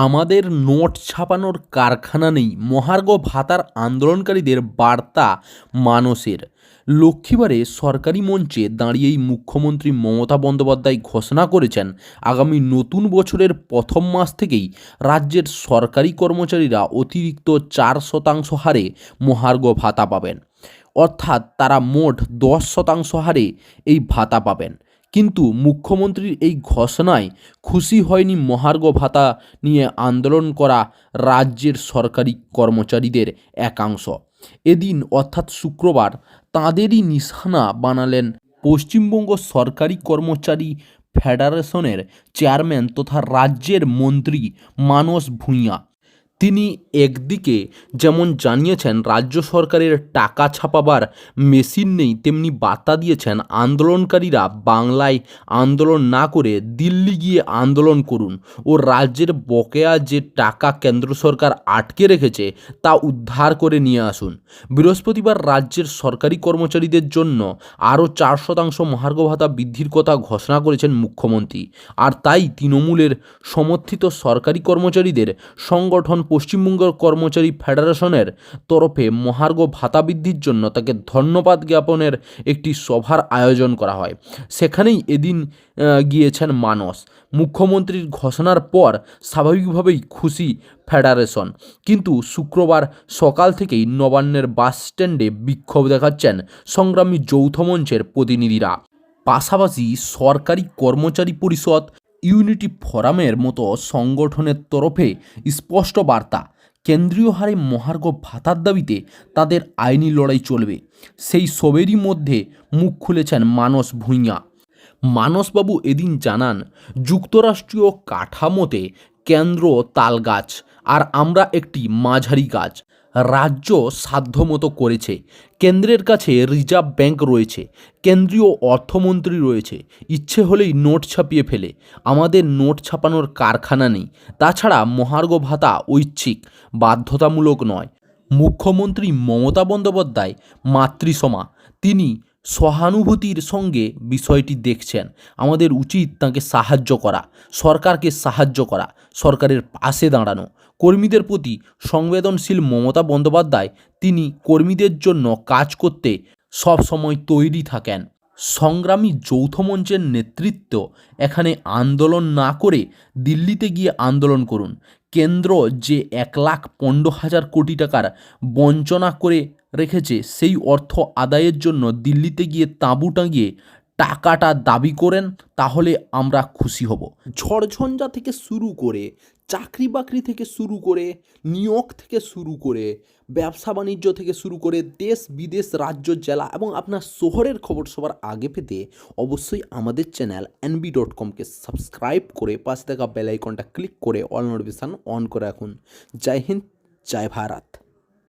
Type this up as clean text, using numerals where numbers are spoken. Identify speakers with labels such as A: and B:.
A: আমাদের নোট ছাপানোর কারখানা নেই, মহার্ঘ ভাতার আন্দোলনকারীদের বার্তা মানুষের। লক্ষ্মীবারে সরকারি মঞ্চে দাঁড়িয়েই মুখ্যমন্ত্রী মমতা বন্দ্যোপাধ্যায় ঘোষণা করেছেন, আগামী নতুন বছরের প্রথম মাস থেকেই রাজ্যের সরকারি কর্মচারীরা অতিরিক্ত 4% হারে মহার্ঘ ভাতা পাবেন। অর্থাৎ তারা মোট 10% হারে এই ভাতা পাবেন। কিন্তু মুখ্যমন্ত্রীর এই ঘোষণায় খুশি হয়নি মহার্ঘ ভাতা নিয়ে আন্দোলন করা রাজ্যের সরকারি কর্মচারীদের একাংশ। এদিন অর্থাৎ শুক্রবার তাঁদেরই নিশানা বানালেন পশ্চিমবঙ্গ সরকারি কর্মচারী ফেডারেশনের চেয়ারম্যান তথা রাজ্যের মন্ত্রী মানস ভূঁইয়া। তিনি একদিকে যেমন জানিয়েছেন রাজ্য সরকারের টাকা ছাপাবার মেশিন নেই, তেমনি বার্তা দিয়েছেন আন্দোলনকারীরা বাংলায় আন্দোলন না করে দিল্লি গিয়ে আন্দোলন করুন ও রাজ্যের বকেয়া যে টাকা কেন্দ্র সরকার আটকে রেখেছে তা উদ্ধার করে নিয়ে আসুন। বৃহস্পতিবার রাজ্যের সরকারি কর্মচারীদের জন্য আরও 4% মহার্ঘ ভাতা বৃদ্ধির কথা ঘোষণা করেছেন মুখ্যমন্ত্রী। আর তাই তৃণমূলের সমর্থিত সরকারি কর্মচারীদের সংগঠন পশ্চিমবঙ্গ কর্মচারী ফেডারেশনের তরফে মহার্ঘ ভাতা বৃদ্ধির জন্য তাকে ধন্যবাদ জ্ঞাপনের একটি সভার আয়োজন করা হয়। সেখানেই এদিন গিয়েছেন মানস। মুখ্যমন্ত্রীর ঘোষণার পর স্বাভাবিকভাবেই খুশি ফেডারেশন, কিন্তু শুক্রবার সকাল থেকেই নবান্নের বাস স্ট্যান্ডে বিক্ষোভ দেখাচ্ছেন সংগ্রামী যৌথ মঞ্চের প্রতিনিধিরা। পাশাপাশি সরকারি কর্মচারী পরিষদ, ইউনিটি ফোরামের মতো সংগঠনের তরফে স্পষ্ট বার্তা, কেন্দ্রীয় হারে মহার্ঘ ভাতার দাবিতে তাদের আইনি লড়াই চলবে। সেই সবেরই মধ্যে মুখ খুলেছেন মানস ভূঁইয়া। মানসবাবু এদিন জানান, যুক্তরাষ্ট্রীয় কাঠামোতে কেন্দ্র তাল গাছ আর আমরা একটি মাঝারি গাছ। রাজ্য সাধ্যমতো করেছে, কেন্দ্রের কাছে রিজার্ভ ব্যাংক রয়েছে, কেন্দ্রীয় অর্থমন্ত্রী রয়েছে, ইচ্ছে হলেই নোট ছাপিয়ে ফেলে। আমাদের নোট ছাপানোর কারখানা নেই। তাছাড়া মহার্ঘ ভাতা ঐচ্ছিক, বাধ্যতামূলক নয়। মুখ্যমন্ত্রী মমতা বন্দ্যোপাধ্যায় মাতৃসমা, তিনি সহানুভূতির সঙ্গে বিষয়টি দেখছেন। আমাদের উচিত তাকে সাহায্য করা, সরকারকে সাহায্য করা, সরকারের পাশে দাঁড়ানো। কর্মীদের প্রতি সংবেদনশীল মমতা বন্দ্যোপাধ্যায়, তিনি কর্মীদের জন্য কাজ করতে সব সময় তৈরি থাকেন। সংগ্রামী যৌথ মঞ্চের নেতৃত্ব, এখানে আন্দোলন না করে দিল্লিতে গিয়ে আন্দোলন করুন। কেন্দ্র যে 1,15,000 কোটি টাকার বঞ্চনা করে রেখেছে, সেই অর্থ আদায়ের জন্য দিল্লিতে গিয়ে তাঁবু টাঙিয়ে টাকাটা দাবি করেন, তাহলে আমরা খুশি হব। ঝড়ঝঞ্ঝা থেকে শুরু করে, চাকরি বাকরি থেকে শুরু করে, নিয়োগ থেকে শুরু করে, ব্যবসা বাণিজ্য থেকে শুরু করে, দেশ বিদেশ, রাজ্য, জেলা এবং আপনার শহরের খবর সবার আগে পেতে অবশ্যই আমাদের চ্যানেল nb.com-কে সাবস্ক্রাইব করে পাশে থাকা বেল আইকনটা ক্লিক করে অল নোটিফিকেশান অন করে রাখুন। জয় হিন্দ, জয় ভারত।